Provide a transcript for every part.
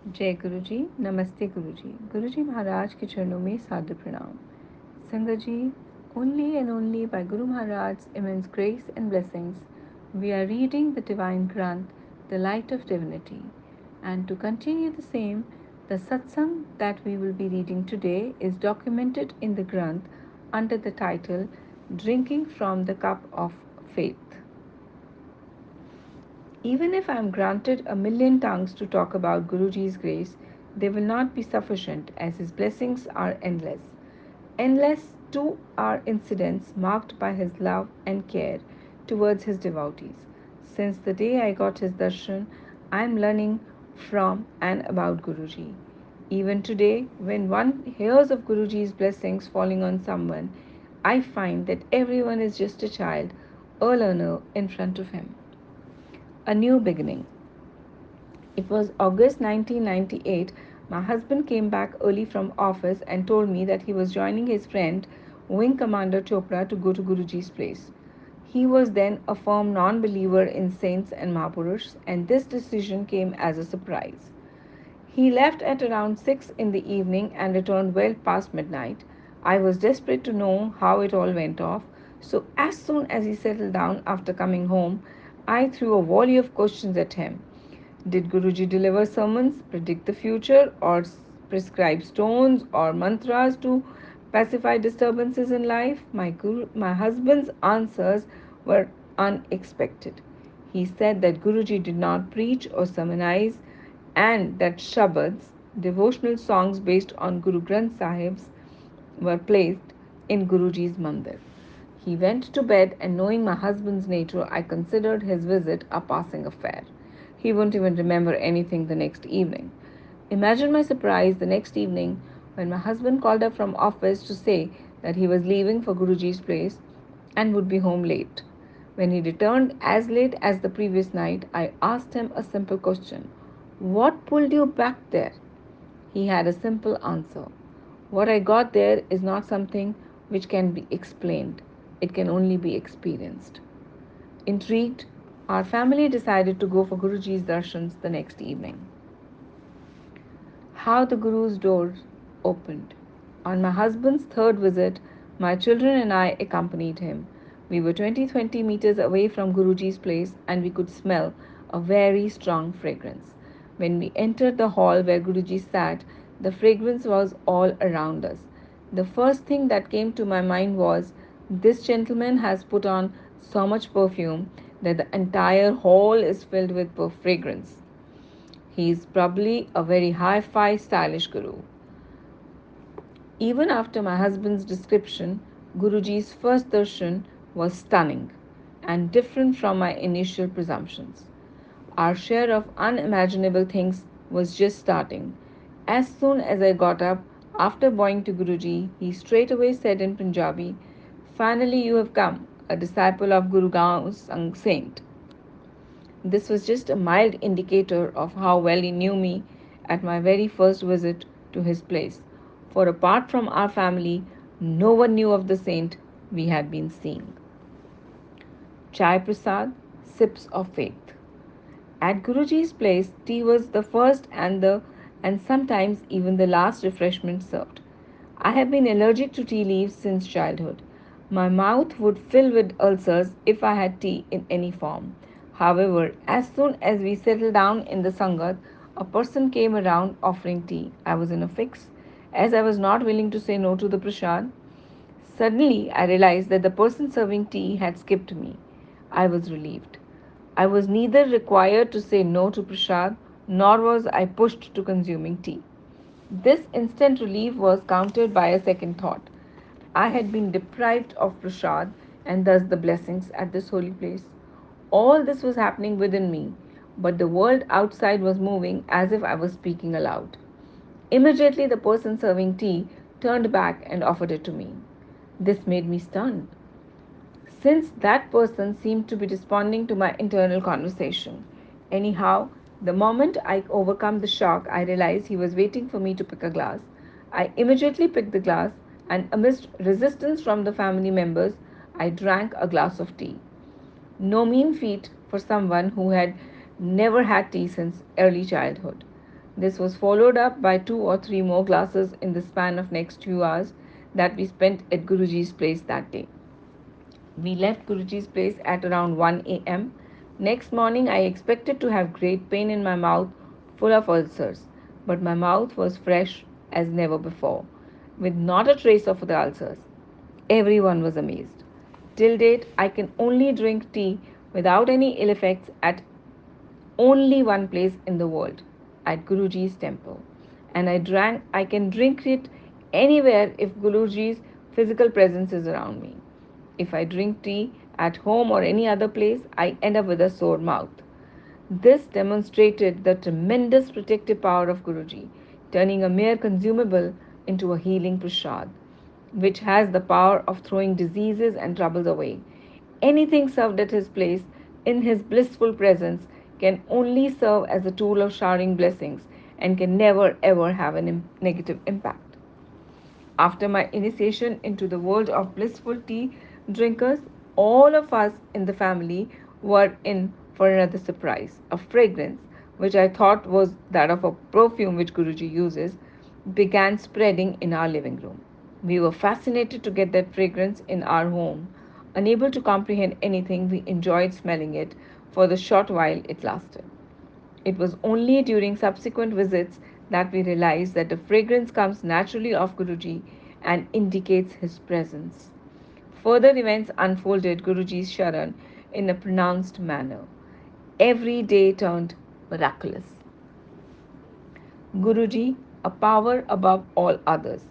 जय गुरु जी, नमस्ते गुरु जी। गुरु जी महाराज के चरणों में सादर प्रणाम। संगत जी, only and only by Guru Maharaj's immense grace and blessings, we are reading the Divine Granth, the Light of Divinity. And to continue the same, the satsang that we will be reading today is documented in the Granth under the title Drinking from the Cup of Faith. Even if I am granted a million tongues to talk about Guruji's grace, they will not be sufficient as his blessings are endless. Endless too are incidents marked by his love and care towards his devotees. Since the day I got his darshan, I am learning from and about Guruji. Even today, when one hears of Guruji's blessings falling on someone, I find that everyone is just a child, a learner in front of him. A new beginning. It was August 1998. My husband came back early from office and told me that he was joining his friend, Wing Commander Chopra, to go to Guruji's place. He was then a firm non believer in saints and Mahapurushs, and this decision came as a surprise. He left at around 6 in the evening and returned well past midnight. I was desperate to know how it all went off, so as soon as he settled down after coming home, I threw a volley of questions at him. Did Guruji deliver sermons, predict the future, or prescribe stones or mantras to pacify disturbances in life? My husband's answers were unexpected. He said that Guruji did not preach or sermonize, and that Shabads, devotional songs based on Guru Granth Sahib's, were placed in Guruji's mandir. He went to bed, and knowing my husband's nature, I considered his visit a passing affair. He wouldn't even remember anything the next evening. Imagine my surprise the next evening when my husband called up from office to say that he was leaving for Guruji's place and would be home late. When he returned as late as the previous night, I asked him a simple question: "What pulled you back there?" He had a simple answer: "What I got there is not something which can be explained, it can only be experienced." Intrigued, our family decided to go for Guruji's darshans the next evening. How the Guru's doors opened. On my husband's third visit, my children and I accompanied him. We were 20 meters away from Guruji's place and we could smell a very strong fragrance. When we entered the hall where Guruji sat, the fragrance was all around us. The first thing that came to my mind was, this gentleman has put on so much perfume that the entire hall is filled with fragrance. He is probably a very hi fi stylish guru. Even after my husband's description, Guruji's first darshan was stunning and different from my initial presumptions. Our share of unimaginable things was just starting. As soon as I got up, after bowing to Guruji, he straightway said in Punjabi, "Finally, you have come, a disciple of Guru Gao's saint." This was just a mild indicator of how well he knew me at my very first visit to his place, for apart from our family, no one knew of the saint we had been seeing. Chai Prasad, sips of faith. At Guruji's place, tea was the first and sometimes even the last refreshment served. I have been allergic to tea leaves since childhood. My mouth would fill with ulcers if I had tea in any form. However, as soon as we settled down in the Sangat, a person came around offering tea. I was in a fix, as I was not willing to say no to the prasad. Suddenly, I realized that the person serving tea had skipped me. I was relieved. I was neither required to say no to prasad, nor was I pushed to consuming tea. This instant relief was countered by a second thought. I had been deprived of prasad and thus the blessings at this holy place. All this was happening within me, but the world outside was moving as if I was speaking aloud. Immediately, the person serving tea turned back and offered it to me. This made me stunned, since that person seemed to be responding to my internal conversation. Anyhow, the moment I overcome the shock, I realized he was waiting for me to pick a glass. I immediately picked the glass, and amidst resistance from the family members, I drank a glass of tea. No mean feat for someone who had never had tea since early childhood. This was followed up by 2 or 3 more classes in the span of next few hours that we spent at Guruji's place that day. We left Guruji's place at around 1 a.m. Next morning, I expected to have great pain in my mouth, full of ulcers, but my mouth was fresh as never before, with not a trace of the ulcers. Everyone was amazed. Till date, I can only drink tea without any ill effects at only one place in the world, at Guruji's temple. And I can drink it anywhere if Guruji's physical presence is around me. If I drink tea at home or any other place, I end up with a sore mouth. This demonstrated the tremendous protective power of Guruji, turning a mere consumable into a healing prasad, which has the power of throwing diseases and troubles away. Anything served at his place, in his blissful presence, can only serve as a tool of showering blessings and can never ever have a negative impact. After my initiation into the world of blissful tea drinkers, all of us in the family were in for another surprise. A fragrance, which I thought was that of a perfume which Guruji uses, began spreading in our living room. We were fascinated to get that fragrance in our home. Unable to comprehend anything, we enjoyed smelling it for the short while it lasted. It was only during subsequent visits that we realized that the fragrance comes naturally of Guruji and indicates his presence. Further events unfolded Guruji's Sharan in a pronounced manner. Every day turned miraculous. Guruji, a power above all others.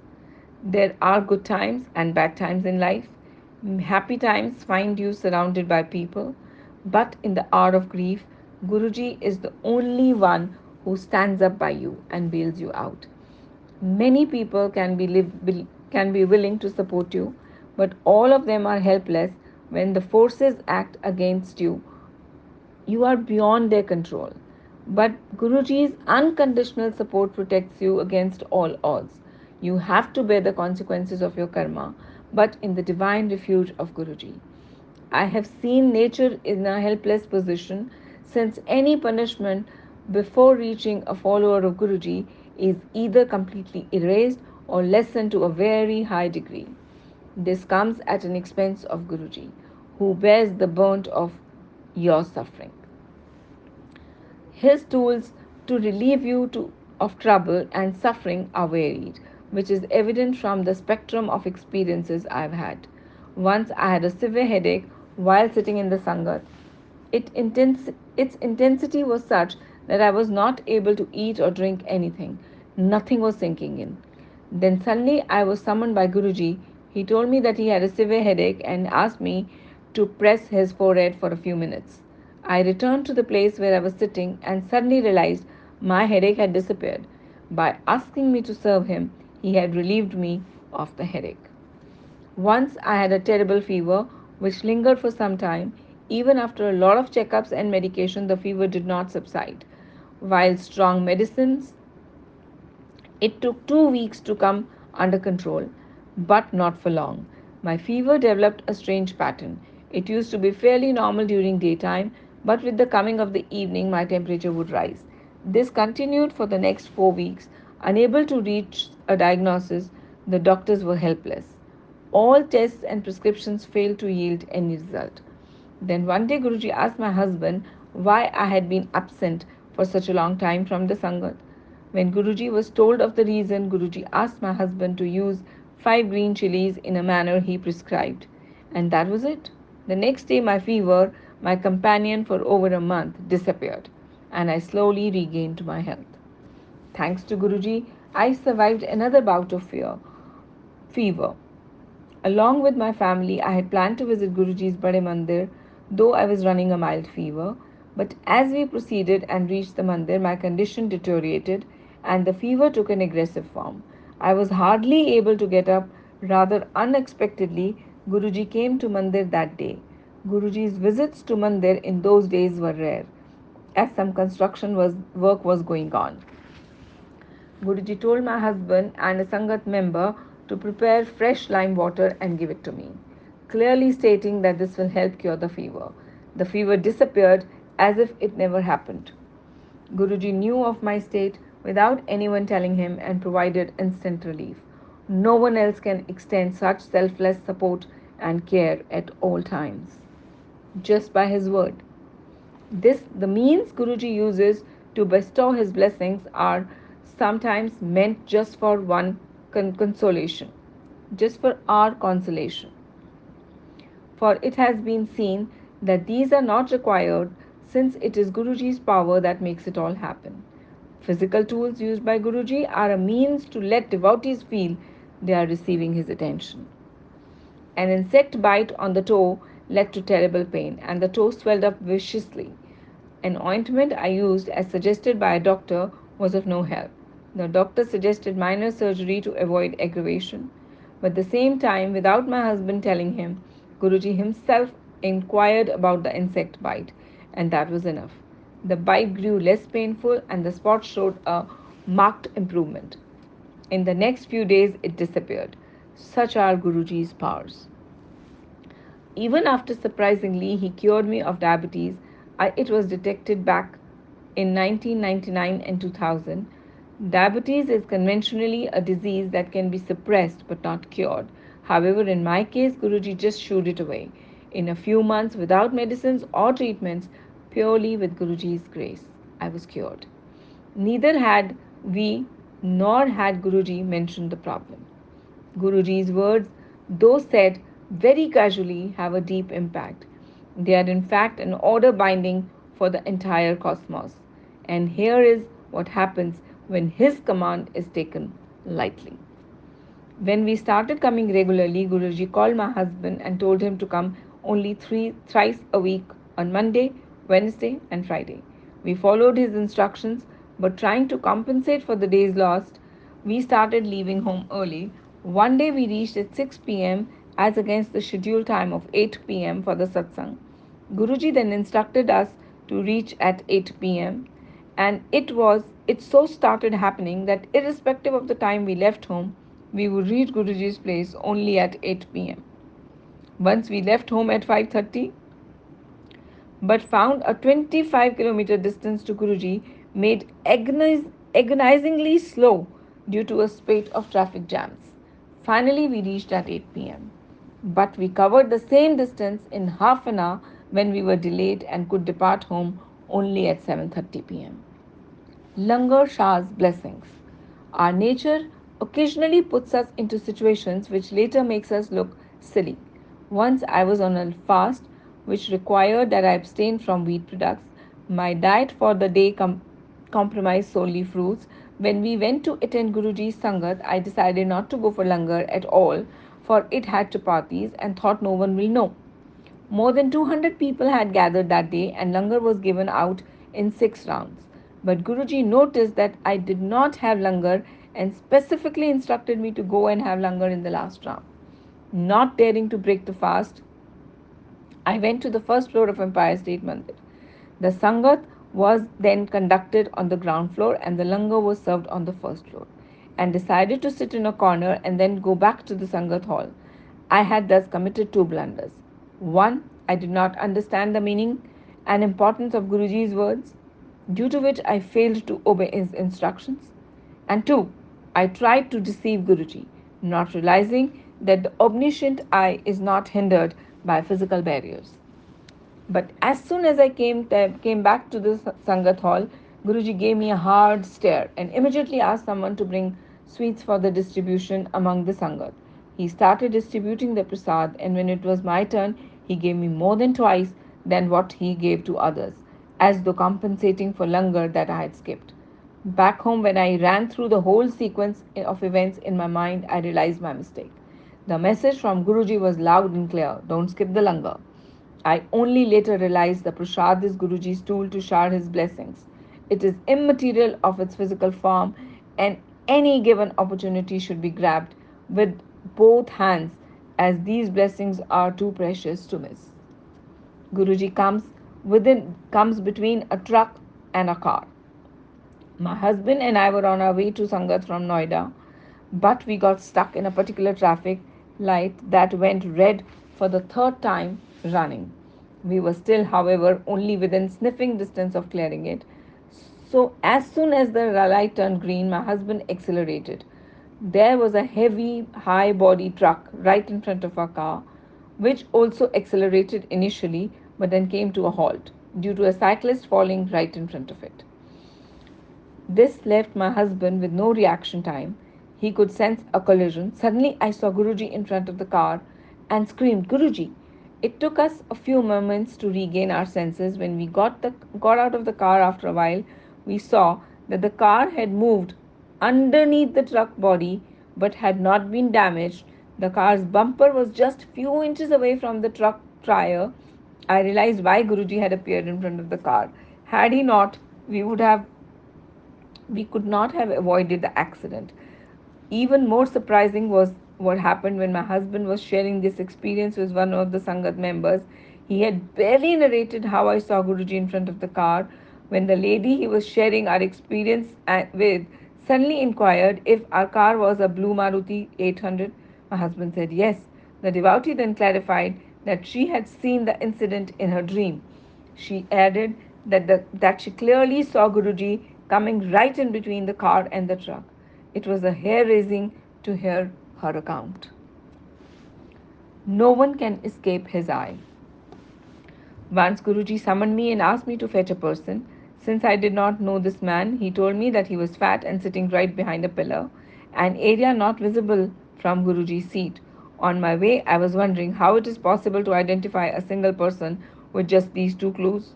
There are good times and bad times in life. Happy times find you surrounded by people, but in the hour of grief, Guruji is the only one who stands up by you and bails you out. Many people can be willing to support you, but all of them are helpless when the forces act against you. You are beyond their control. But Guruji's unconditional support protects you against all odds. You have to bear the consequences of your karma, but in the divine refuge of Guruji. I have seen nature in a helpless position, since any punishment before reaching a follower of Guruji is either completely erased or lessened to a very high degree. This comes at an expense of Guruji, who bears the burnt of your suffering. His tools to relieve of trouble and suffering are varied, which is evident from the spectrum of experiences I've had. Once I had a severe headache while sitting in the Sangat. Its intensity was such that I was not able to eat or drink anything. Nothing was sinking in. Then suddenly I was summoned by Guruji. He told me that he had a severe headache and asked me to press his forehead for a few minutes. I returned to the place where I was sitting and suddenly realized my headache had disappeared. By asking me to serve him, he had relieved me of the headache. Once I had a terrible fever which lingered for some time. Even after a lot of checkups and medication, the fever did not subside. While strong medicines, it took 2 weeks to come under control, but not for long. My fever developed a strange pattern. It used to be fairly normal during daytime, but with the coming of the evening, my temperature would rise. This continued for the next 4 weeks. Unable to reach a diagnosis, the doctors were helpless. All tests and prescriptions failed to yield any result. Then one day Guruji asked my husband why I had been absent for such a long time from the Sangat. When Guruji was told of the reason, Guruji asked my husband to use 5 green chilies in a manner he prescribed. And that was it. The next day my fever, my companion for over a month, disappeared and I slowly regained my health. Thanks to Guruji, I survived another bout of fever. Along with my family, I had planned to visit Guruji's Bade Mandir, though I was running a mild fever. But as we proceeded and reached the mandir, my condition deteriorated and the fever took an aggressive form. I was hardly able to get up. Rather unexpectedly, Guruji came to mandir that day. Guruji's visits to mandir in those days were rare, as some work was going on. Guruji told my husband and a Sangat member to prepare fresh lime water and give it to me, clearly stating that this will help cure the fever. The fever disappeared as if it never happened. Guruji knew of my state, without anyone telling him and provided instant relief. No one else can extend such selfless support and care at all times, just by his word. The means Guruji uses to bestow his blessings are sometimes meant just for one consolation, just for our consolation. For it has been seen that these are not required, since it is Guruji's power that makes it all happen. Physical tools used by Guruji are a means to let devotees feel they are receiving his attention. An insect bite on the toe led to terrible pain, and the toe swelled up viciously. An ointment I used, as suggested by a doctor, was of no help. The doctor suggested minor surgery to avoid aggravation. But at the same time, without my husband telling him, Guruji himself inquired about the insect bite, and that was enough. The bite grew less painful, and the spot showed a marked improvement. In the next few days, it disappeared. Such are Guruji's powers. Even after surprisingly he cured me of diabetes, it was detected back in 1999 and 2000. Diabetes is conventionally a disease that can be suppressed but not cured. However, in my case, Guruji just shooed it away. In a few months, without medicines or treatments, purely with Guruji's grace, I was cured. Neither had we nor had Guruji mentioned the problem. Guruji's words, though said very casually, have a deep impact. They are, in fact, an order binding for the entire cosmos. And here is what happens when his command is taken lightly. When we started coming regularly, Guruji called my husband and told him to come only thrice a week on Monday, Wednesday, and Friday. We followed his instructions, but trying to compensate for the days lost, we started leaving home early. One day we reached at 6 p.m. as against the scheduled time of 8 p.m. for the satsang. Guruji then instructed us to reach at 8 p.m. and it so started happening that irrespective of the time we left home, we would reach Guruji's place only at 8 p.m. Once we left home at 5:30 but found a 25-kilometer distance to Guruji made agonizingly slow due to a spate of traffic jams. Finally, we reached at 8 p.m. But we covered the same distance in half an hour when we were delayed and could depart home only at 7:30 p.m. Langar Shah's blessings. Our nature occasionally puts us into situations which later makes us look silly. Once I was on a fast which required that I abstain from wheat products. My diet for the day compromised solely fruits. When we went to attend Guruji's Sangat, I decided not to go for langar at all, for it had chapatis and thought no one will know. More than 200 people had gathered that day, and langar was given out in 6 rounds. But Guruji noticed that I did not have langar and specifically instructed me to go and have langar in the last round. Not daring to break the fast, I went to the first floor of Empire State Mandir. The Sangat was then conducted on the ground floor and the langar was served on the first floor, and decided to sit in a corner and then go back to the Sangat hall. I had thus committed two blunders. One, I did not understand the meaning and importance of Guruji's words, due to which I failed to obey his instructions. And two, I tried to deceive Guruji, not realizing that the omniscient eye is not hindered by physical barriers. But as soon as I came back to the Sangat hall, Guruji gave me a hard stare and immediately asked someone to bring sweets for the distribution among the Sangat. He started distributing the prasad, and when it was my turn, he gave me more than twice than what he gave to others, as though compensating for langar that I had skipped. Back home, when I ran through the whole sequence of events in my mind, I realized my mistake. The message from Guruji was loud and clear: don't skip the langar. I only later realized the prasad is Guruji's tool to shower his blessings. It is immaterial of its physical form, and any given opportunity should be grabbed with both hands, as these blessings are too precious to miss. Guruji comes between a truck and a car. My husband and I were on our way to Sangat from Noida, but we got stuck in a particular traffic light that went red for the third time running. We were still, however, only within sniffing distance of clearing it. So, as soon as the light turned green, my husband accelerated. There was a heavy, high body truck right in front of our car, which also accelerated initially but then came to a halt due to a cyclist falling right in front of it. This left my husband with no reaction time. He could sense a collision. Suddenly, I saw Guruji in front of the car and screamed, Guruji! It took us a few moments to regain our senses. When we got out of the car after a while, we saw that the car had moved underneath the truck body but had not been damaged. The car's bumper was just few inches away from the truck tire. I realized why Guruji had appeared in front of the car. Had he not, we could not have avoided the accident. Even more surprising was what happened when my husband was sharing this experience with one of the Sangat members. He had barely narrated how I saw Guruji in front of the car when the lady he was sharing our experience with suddenly inquired if our car was a blue Maruti 800. My husband said yes. The devotee then clarified that she had seen the incident in her dream. She added that she clearly saw Guruji coming right in between the car and the truck. It was a hair raising to hear her account. No one can escape his eye. Once Guruji summoned me and asked me to fetch a person. Since I did not know this man, he told me that he was fat and sitting right behind a pillar, an area not visible from Guruji's seat. On my way, I was wondering how it is possible to identify a single person with just these two clues.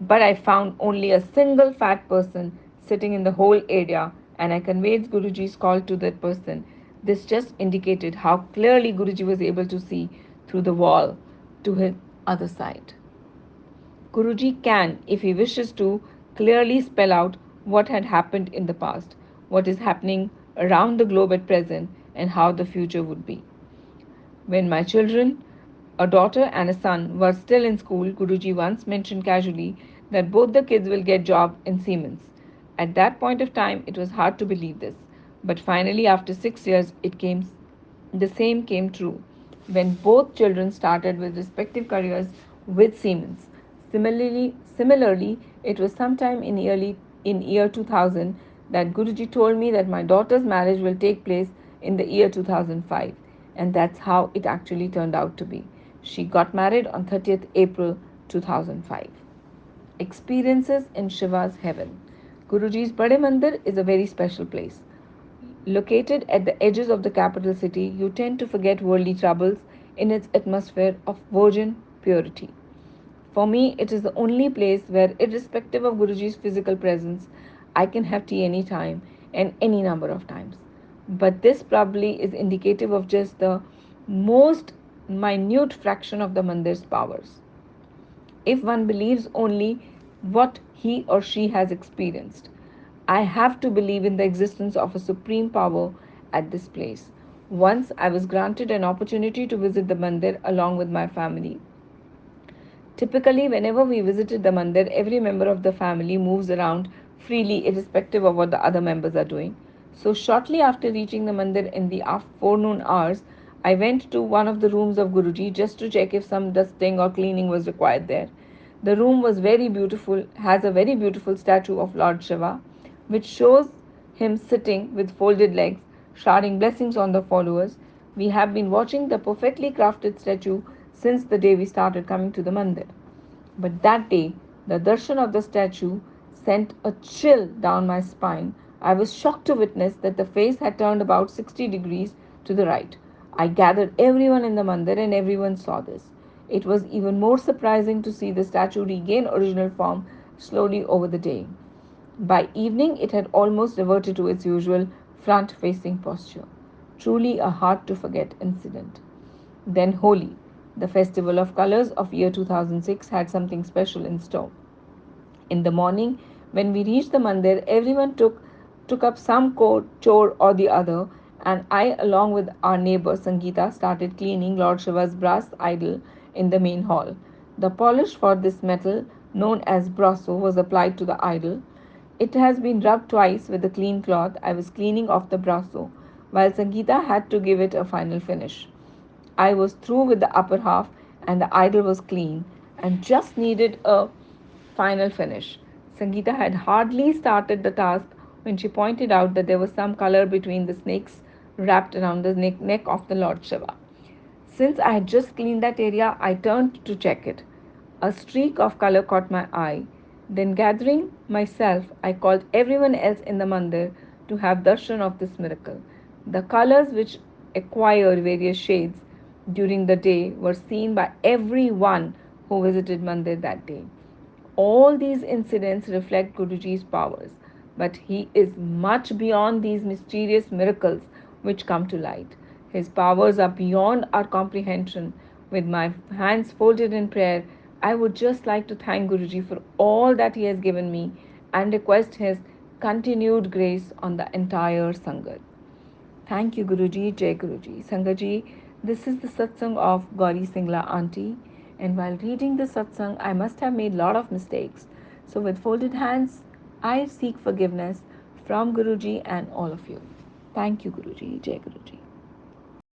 But I found only a single fat person sitting in the whole area, and I conveyed Guruji's call to that person. This just indicated how clearly Guruji was able to see through the wall to his other side. Guruji can, if he wishes to, clearly spell out what had happened in the past, what is happening around the globe at present, and how the future would be. When my children, a daughter and a son, were still in school, Guruji once mentioned casually that both the kids will get jobs in Siemens. At that point of time, it was hard to believe this, but finally, after 6 years, the same came true when both children started with respective careers with Siemens. Similarly, it was sometime in year 2000 that Guruji told me that my daughter's marriage will take place in the year 2005, and that's how it actually turned out to be. She got married on 30th April 2005. Experiences in Shiva's heaven. Guruji's Bade Mandir is a very special place. Located at the edges of the capital city, you tend to forget worldly troubles in its atmosphere of virgin purity. For me, it is the only place where, irrespective of Guruji's physical presence, I can have tea anytime and any number of times. But this probably is indicative of just the most minute fraction of the mandir's powers. If one believes only what he or she has experienced, I have to believe in the existence of a supreme power at this place. Once I was granted an opportunity to visit the mandir along with my family. Typically, whenever we visited the mandir, every member of the family moves around freely, irrespective of what the other members are doing. So, shortly after reaching the mandir in the forenoon hours, I went to one of the rooms of Guruji just to check if some dusting or cleaning was required there. The room was very beautiful, has a very beautiful statue of Lord Shiva, which shows him sitting with folded legs, showering blessings on the followers. We have been watching the perfectly crafted statue since the day we started coming to the mandir. But that day, the darshan of the statue sent a chill down my spine. I was shocked to witness that the face had turned about 60 degrees to the right. I gathered everyone in the mandir and everyone saw this. It was even more surprising to see the statue regain original form slowly over the day. By evening, it had almost reverted to its usual front facing posture. Truly a hard to forget incident. Then Holi, the festival of colors of year 2006, had something special in store. In the morning, when we reached the mandir, everyone took up some chore or the other, and I, along with our neighbor Sangeeta, started cleaning Lord Shiva's brass idol in the main hall. The polish for this metal, known as brasso, was applied to the idol. It has been rubbed twice with a clean cloth. I was cleaning off the brasso, while Sangeeta had to give it a final finish. I was through with the upper half, and the idol was clean and just needed a final finish. Sangeeta had hardly started the task when she pointed out that there was some color between the snakes wrapped around the neck of the Lord Shiva. Since I had just cleaned that area, I turned to check it. A streak of color caught my eye. Then, gathering myself, I called everyone else in the mandir to have darshan of this miracle. The colors, which acquired various shades during the day, were seen by everyone who visited mandir that day. All these incidents reflect Guruji's powers, but he is much beyond these mysterious miracles which come to light. His powers are beyond our comprehension. With my hands folded in prayer, I would just like to thank Guruji for all that he has given me and request his continued grace on the entire Sangat. Thank you, Guruji. Jai Guruji. Sangaji, this is the satsang of Gauri Singla Auntie. And while reading the satsang, I must have made a lot of mistakes. So, with folded hands, I seek forgiveness from Guruji and all of you. Thank you, Guruji. Jai Guruji.